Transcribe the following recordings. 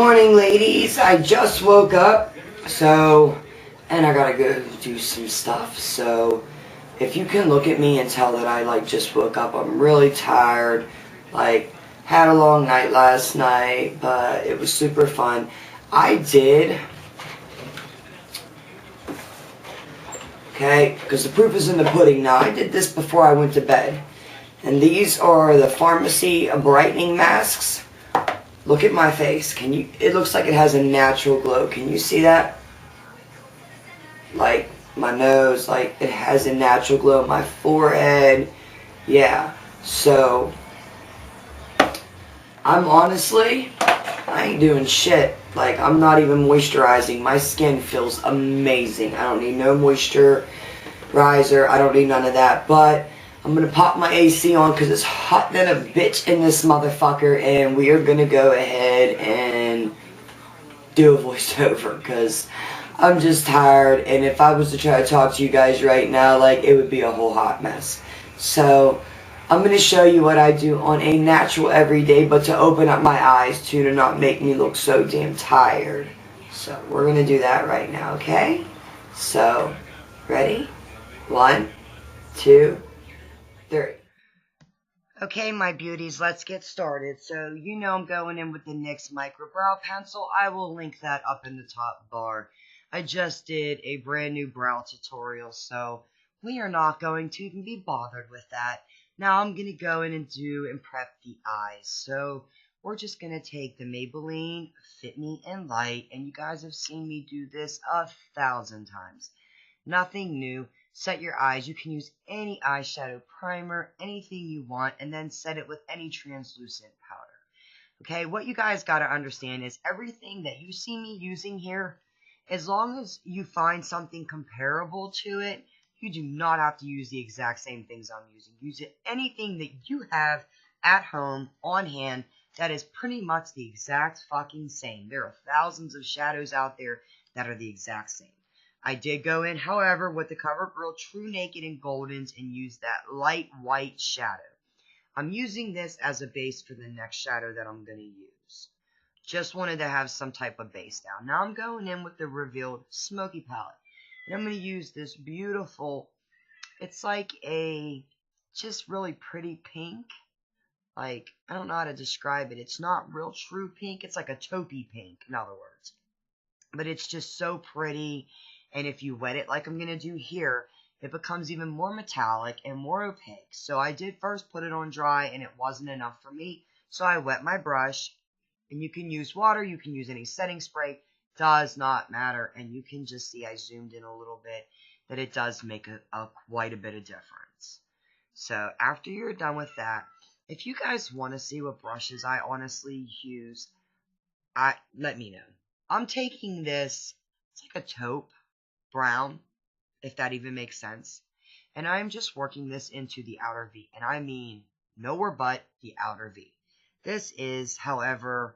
morning, ladies. I just woke up, and I gotta go do some stuff. So, if you can look at me and tell that I just woke up, I'm really tired. Had a long night last night, but it was super fun. Because the proof is in the pudding now. I did this before I went to bed. And these are the pharmacy brightening masks. Look at my face. It looks like it has a natural glow. Can you see that? My nose, it has a natural glow. My forehead. Yeah. So, I ain't doing shit. I'm not even moisturizing. My skin feels amazing. I don't need no moisturizer. I don't need none of that. But I'm going to pop my AC on because it's hot than a bitch in this motherfucker. And we are going to go ahead and do a voiceover because I'm just tired. And if I was to try to talk to you guys right now, it would be a whole hot mess. So, I'm going to show you what I do on a natural everyday, but to open up my eyes too, to not make me look so damn tired. So, we're going to do that right now, okay? So, ready? 1, 2, 3. Okay, my beauties, let's get started. So, you know I'm going in with the NYX Micro Brow Pencil. I will link that up in the top bar. I just did a brand new brow tutorial, so we are not going to even be bothered with that. Now I'm going to go in and prep the eyes. So we're just going to take the Maybelline Fit Me in Light. And you guys have seen me do this 1,000 times. Nothing new. Set your eyes. You can use any eyeshadow primer, anything you want, and then set it with any translucent powder. Okay, what you guys got to understand is everything that you see me using here, as long as you find something comparable to it, you do not have to use the exact same things I'm using. Use anything that you have at home, on hand, that is pretty much the exact fucking same. There are thousands of shadows out there that are the exact same. I did go in, however, with the CoverGirl True Naked and Goldens and use that light white shadow. I'm using this as a base for the next shadow that I'm going to use. Just wanted to have some type of base down. Now I'm going in with the Revealed Smoky Palette. And I'm going to use this beautiful, it's like a just really pretty pink. I don't know how to describe it. It's not real true pink. It's like a taupey pink, in other words. But it's just so pretty. And if you wet it like I'm going to do here, it becomes even more metallic and more opaque. So I did first put it on dry and it wasn't enough for me. So I wet my brush. And you can use water. You can use any setting spray. Does not matter, and you can just see I zoomed in a little bit that it does make quite a bit of difference. So after you're done with that, if you guys want to see what brushes I honestly use, let me know. I'm taking this, it's like a taupe brown, if that even makes sense, and I'm just working this into the outer V, and I mean nowhere but the outer V. This is, however,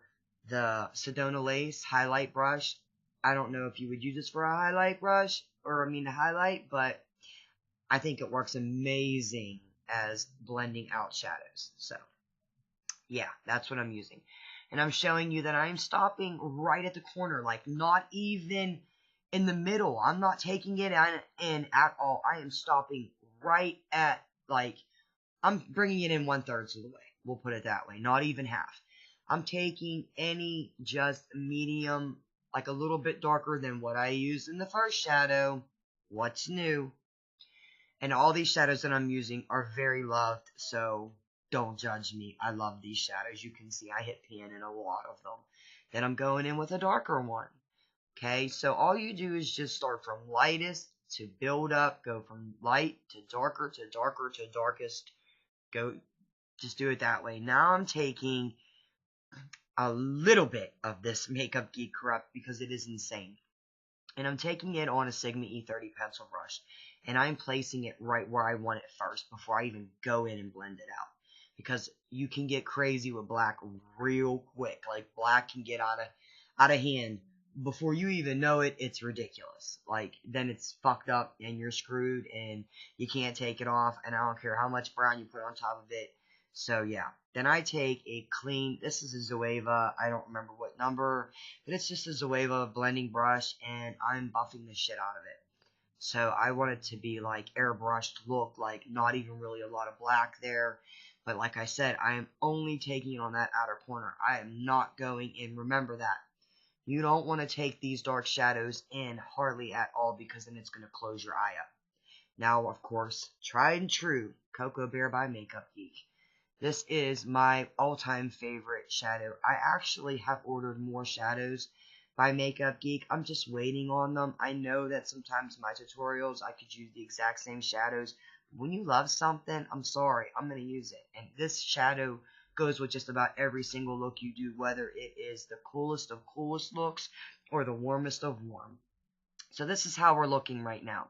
the Sedona Lace highlight brush. I don't know if you would use this for a highlight brush, to highlight, but I think it works amazing as blending out shadows. So, yeah, that's what I'm using. And I'm showing you that I'm stopping right at the corner, not even in the middle. I'm not taking it in at all. I am stopping right at, I'm bringing it in 1/3 of the way. We'll put it that way, not even half. I'm taking any just medium, a little bit darker than what I used in the first shadow. What's new? And all these shadows that I'm using are very loved, so don't judge me. I love these shadows. You can see I hit pan in a lot of them. Then I'm going in with a darker one. Okay, so all you do is just start from lightest to build up, go from light to darker to darker to darkest. Just do it that way. Now I'm taking a little bit of this Makeup Geek Corrupt because it is insane. And I'm taking it on a Sigma E30 pencil brush. And I'm placing it right where I want it first before I even go in and blend it out. Because you can get crazy with black real quick. Black can get out of hand. Before you even know it, it's ridiculous. Then it's fucked up and you're screwed and you can't take it off. And I don't care how much brown you put on top of it. So yeah, then I take a clean, this is a Zoeva, I don't remember what number, but it's just a Zoeva blending brush, and I'm buffing the shit out of it. So I want it to be like airbrushed look, like not even really a lot of black there. But like I said, I am only taking on that outer corner. I am not going in. Remember that. You don't want to take these dark shadows in hardly at all, because then it's going to close your eye up. Now, of course, tried and true, Cocoa Bear by Makeup Geek. This is my all-time favorite shadow. I actually have ordered more shadows by Makeup Geek. I'm just waiting on them. I know that sometimes in my tutorials I could use the exact same shadows. When you love something, I'm sorry, I'm going to use it. And this shadow goes with just about every single look you do, whether it is the coolest of coolest looks or the warmest of warm. So this is how we're looking right now.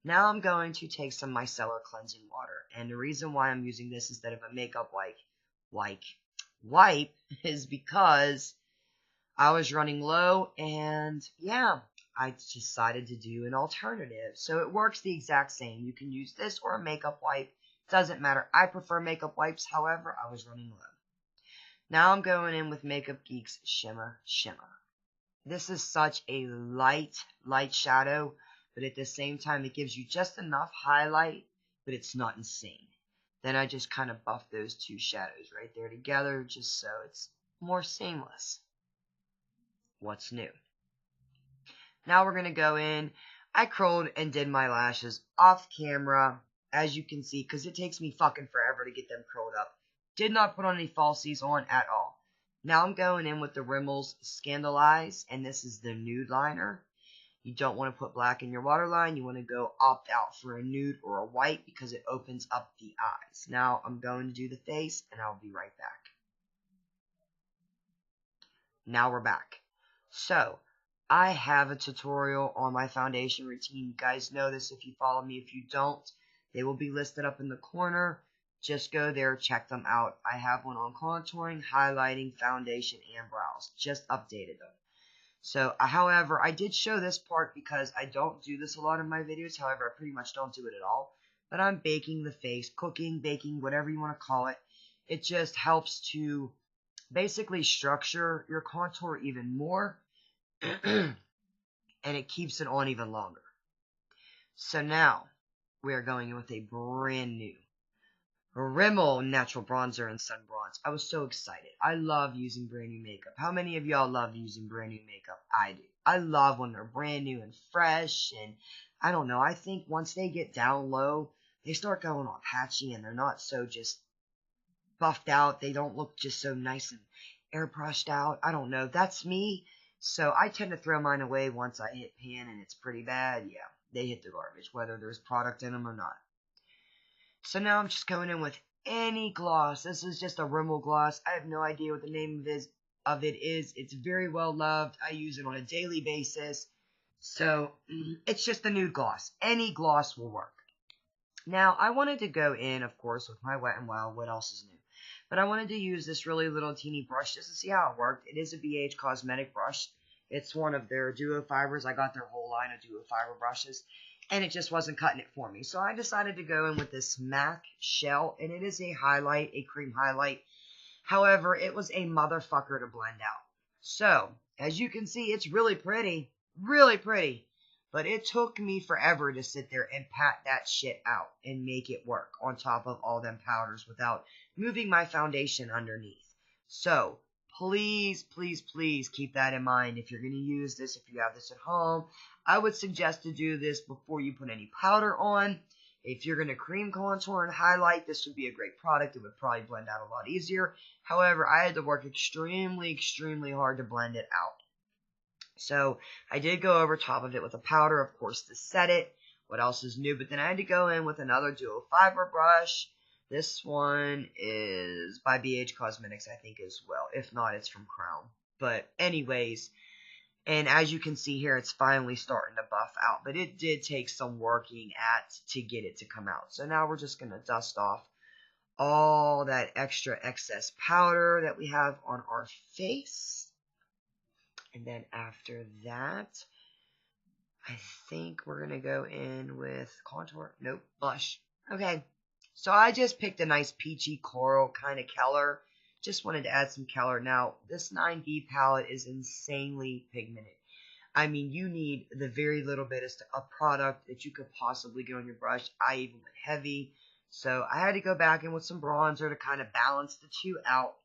Now I'm going to take some Micellar cleansing water. And the reason why I'm using this instead of a makeup wipe is because I was running low, and yeah, I decided to do an alternative. So it works the exact same. You can use this or a makeup wipe. Doesn't matter. I prefer makeup wipes. However, I was running low. Now I'm going in with Makeup Geek's Shimmer. This is such a light shadow, but at the same time it gives you just enough highlight, but it's not insane. Then I just kind of buff those two shadows right there together, just so it's more seamless. What's new? Now we're going to go in. I curled and did my lashes off camera, as you can see, because it takes me fucking forever to get them curled up. Did not put on any falsies on at all. Now I'm going in with the Rimmel's Scandel Eyes, and this is the Nude liner. You don't want to put black in your waterline. You want to go opt out for a nude or a white because it opens up the eyes. Now I'm going to do the face, and I'll be right back. Now we're back. So, I have a tutorial on my foundation routine. You guys know this if you follow me. If you don't, they will be listed up in the corner. Just go there, check them out. I have one on contouring, highlighting, foundation, and brows. Just updated them. So, however, I did show this part because I don't do this a lot in my videos. However, I pretty much don't do it at all. But I'm baking the face, cooking, baking, whatever you want to call it. It just helps to basically structure your contour even more. And it keeps it on even longer. So now, we are going in with a brand new Rimmel Natural Bronzer and Sun Bronze. I was so excited. I love using brand new makeup. How many of y'all love using brand new makeup? I do. I love when they're brand new and fresh, and I don't know, I think once they get down low, they start going all patchy, and they're not so just buffed out. They don't look just so nice and airbrushed out. I don't know. That's me. So I tend to throw mine away once I hit pan and it's pretty bad. Yeah, they hit the garbage, whether there's product in them or not. So now I'm just going in with any gloss. This is just a Rimmel gloss. I have no idea what the name of it is. It's very well loved. I use it on a daily basis. So it's just a nude gloss. Any gloss will work. Now I wanted to go in, of course, with my Wet n Wild. What else is new? But I wanted to use this really little teeny brush just to see how it worked. It is a BH Cosmetic brush. It's one of their duo fibers. I got their whole line of duo fiber brushes, and it just wasn't cutting it for me. So I decided to go in with this MAC Shell, and it is a highlight, a cream highlight. However, it was a motherfucker to blend out. So, as you can see, it's really pretty. Really pretty. But it took me forever to sit there and pat that shit out and make it work on top of all them powders without moving my foundation underneath. So, please, please, please keep that in mind. If you're going to use this, if you have this at home, I would suggest to do this before you put any powder on. If you're going to cream contour and highlight, this would be a great product. It would probably blend out a lot easier. However, I had to work extremely, extremely hard to blend it out. So I did go over top of it with a powder, of course, to set it. What else is new? But then I had to go in with another dual fiber brush. This one is by BH Cosmetics, I think, as well. If not, it's from Crown. But anyways, and as you can see here, it's finally starting to buff out. But it did take some working at to get it to come out. So now we're just going to dust off all that extra excess powder that we have on our face. And then after that, I think we're going to go in with contour. Nope, blush. Okay, So I just picked a nice peachy coral kind of color. Just wanted to add some color. Now, this 9B palette is insanely pigmented. I mean, you need the very little bit of product that you could possibly get on your brush. I even went heavy. So I had to go back in with some bronzer to kind of balance the two out.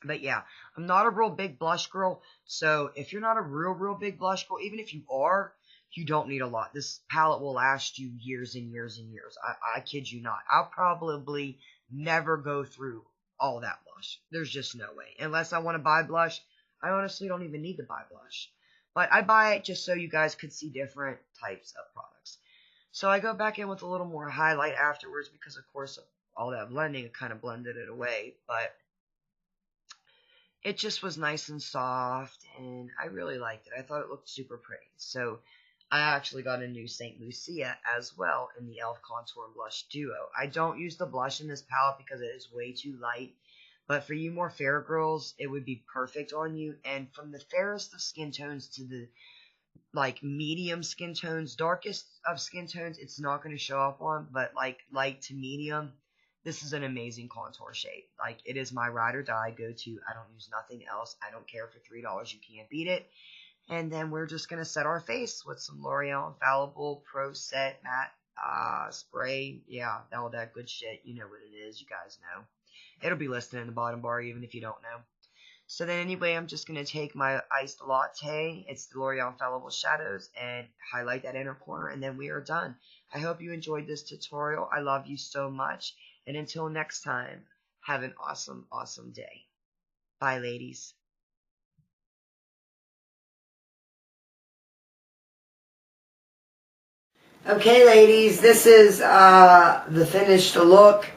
But yeah, I'm not a real big blush girl. So if you're not a real big blush girl, even if you are, you don't need a lot. This palette will last you years and years and years. I kid you not. I'll probably never go through all that blush. There's just no way. Unless I want to buy blush, I honestly don't even need to buy blush. But I buy it just so you guys could see different types of products. So I go back in with a little more highlight afterwards because, of course, all that blending kind of blended it away. But it just was nice and soft, and I really liked it. I thought it looked super pretty. So I actually got a new St. Lucia as well in the e.l.f. Contour and Blush Duo. I don't use the blush in this palette because it is way too light. But for you more fair girls, it would be perfect on you. And from the fairest of skin tones to the like medium skin tones, darkest of skin tones, it's not going to show up on. But like light to medium, this is an amazing contour shade. Like, it is my ride or die go-to. I don't use nothing else. I don't care for $3. You can't beat it. And then we're just going to set our face with some L'Oreal Infallible Pro Set Matte Spray. Yeah, all that good shit. You know what it is. You guys know. It'll be listed in the bottom bar even if you don't know. So then anyway, I'm just going to take my iced latte. It's the L'Oreal Infallible Shadows. And highlight that inner corner. And then we are done. I hope you enjoyed this tutorial. I love you so much. And until next time, have an awesome, awesome day. Bye, ladies. Okay, ladies, this is the finished look.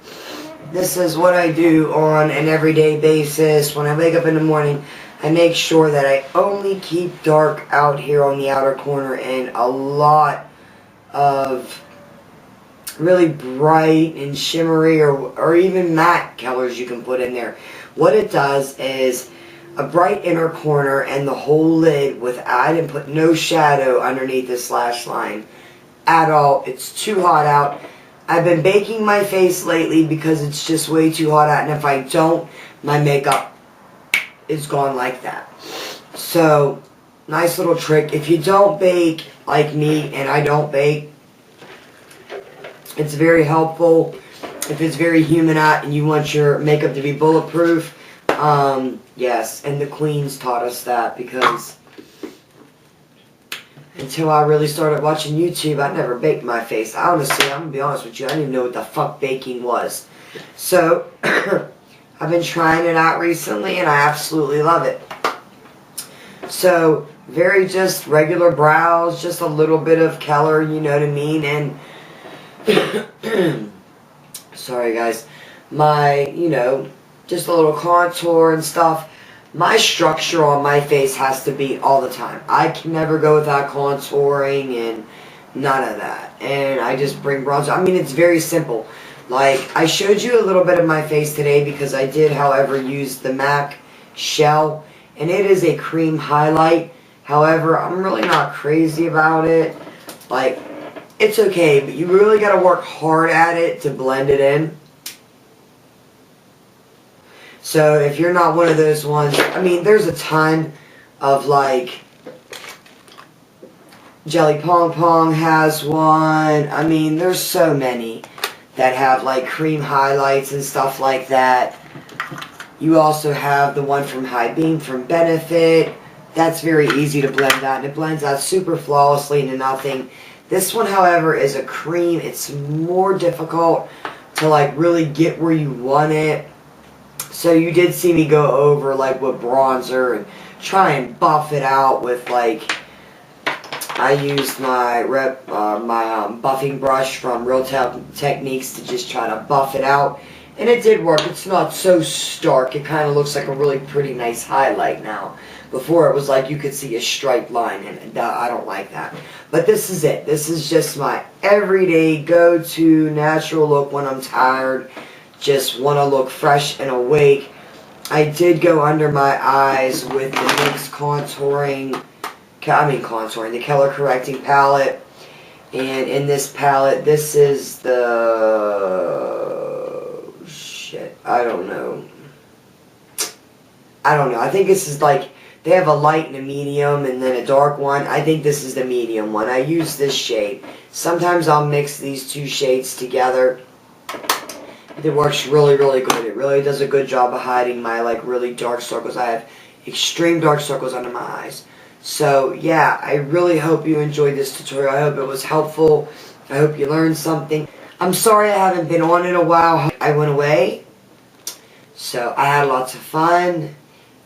This is what I do on an everyday basis. When I wake up in the morning, I make sure that I only keep dark out here on the outer corner and a lot of really bright and shimmery or even matte colors you can put in there. What it does is a bright inner corner and the whole lid I didn't put no shadow underneath this lash line at all. It's too hot out. I've been baking my face lately because it's just way too hot out, and if I don't, my makeup is gone like that. So, nice little trick. If you don't bake like me, and I don't bake, it's very helpful. If it's very humid out and you want your makeup to be bulletproof, yes, and the queens taught us that because until I really started watching YouTube, I never baked my face. Honestly, I'm going to be honest with you, I didn't even know what the fuck baking was. So, I've been trying it out recently and I absolutely love it. So, very just regular brows, just a little bit of color, you know what I mean, and sorry guys, my, just a little contour and stuff. My structure on my face has to be all the time. I can never go without contouring and none of that. And I just bring bronzer. I mean, it's very simple. Like, I showed you a little bit of my face today because I did, however, use the MAC Shell. And it is a cream highlight. However, I'm really not crazy about it. Like, it's okay, but you really got to work hard at it to blend it in. So if you're not one of those ones, I mean, there's a ton of like, Jelly Pong Pong has one. I mean, there's so many that have like cream highlights and stuff like that. You also have the one from High Beam from Benefit. That's very easy to blend out, and it blends out super flawlessly into nothing. This one, however, is a cream. It's more difficult to like really get where you want it. So you did see me go over like with bronzer and try and buff it out with like, I used my buffing brush from Real Techniques to just try to buff it out. And it did work. It's not so stark. It kind of looks like a really pretty nice highlight now. Before it was like you could see a striped line in it. I don't like that. But this is it. This is just my everyday go-to natural look when I'm tired. Just want to look fresh and awake. I did go under my eyes with the NYX the color correcting palette. And in this palette, this is the I don't know. I think this is like, they have a light and a medium and then a dark one. I think this is the medium one. I use this shade. Sometimes I'll mix these two shades together. It works really, really good. It really does a good job of hiding my like really dark circles. I have extreme dark circles under my eyes. So yeah, I really hope you enjoyed this tutorial. I hope it was helpful. I hope you learned something. I'm sorry I haven't been on in a while. I went away. So I had lots of fun.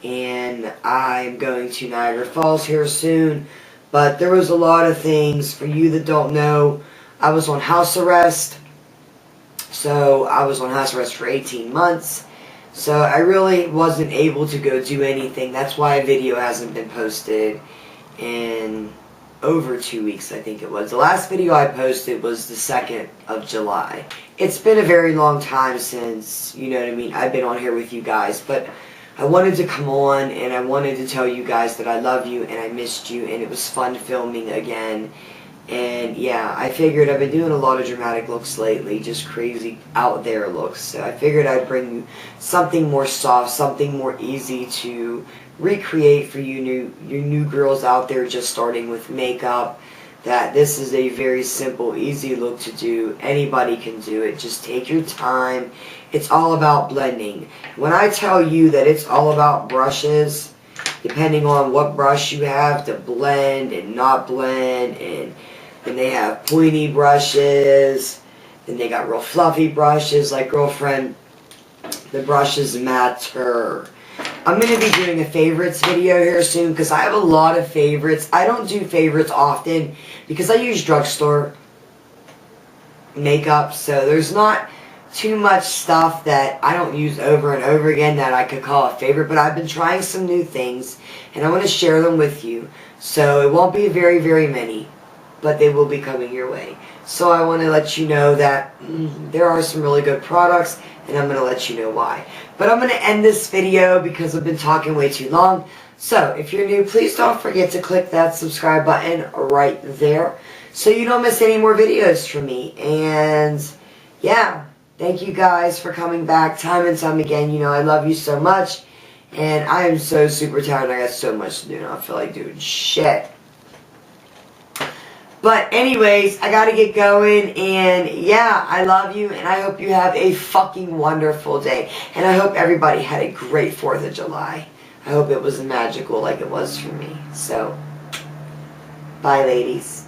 And I'm going to Niagara Falls here soon. But there was a lot of things. For you that don't know, I was on house arrest. So I was on house arrest for 18 months. So I really wasn't able to go do anything. That's why a video hasn't been posted in over 2 weeks, I think it was. The last video I posted was the 2nd of July. It's been a very long time since, you know what I mean, I've been on here with you guys. But I wanted to come on and I wanted to tell you guys that I love you and I missed you and it was fun filming again. And yeah, I figured I've been doing a lot of dramatic looks lately, just crazy out there looks. So I figured I'd bring you something more soft, something more easy to recreate for you new girls out there just starting with makeup. That this is a very simple, easy look to do. Anybody can do it. Just take your time. It's all about blending. When I tell you that it's all about brushes, depending on what brush you have to blend and not blend, and then they have pointy brushes, then they got real fluffy brushes, like girlfriend, the brushes matter. I'm going to be doing a favorites video here soon because I have a lot of favorites. I don't do favorites often because I use drugstore makeup, so there's not too much stuff that I don't use over and over again that I could call a favorite, but I've been trying some new things and I want to share them with you. So it won't be very, very many, but they will be coming your way. So I want to let you know that there are some really good products and I'm going to let you know why. But I'm going to end this video because I've been talking way too long. So if you're new, please don't forget to click that subscribe button right there so you don't miss any more videos from me. And yeah, thank you guys for coming back time and time again. You know, I love you so much. And I am so super tired. I got so much to do now. I feel like doing shit. But anyways, I gotta get going, and yeah, I love you, and I hope you have a fucking wonderful day. And I hope everybody had a great 4th of July. I hope it was magical like it was for me. So, bye ladies.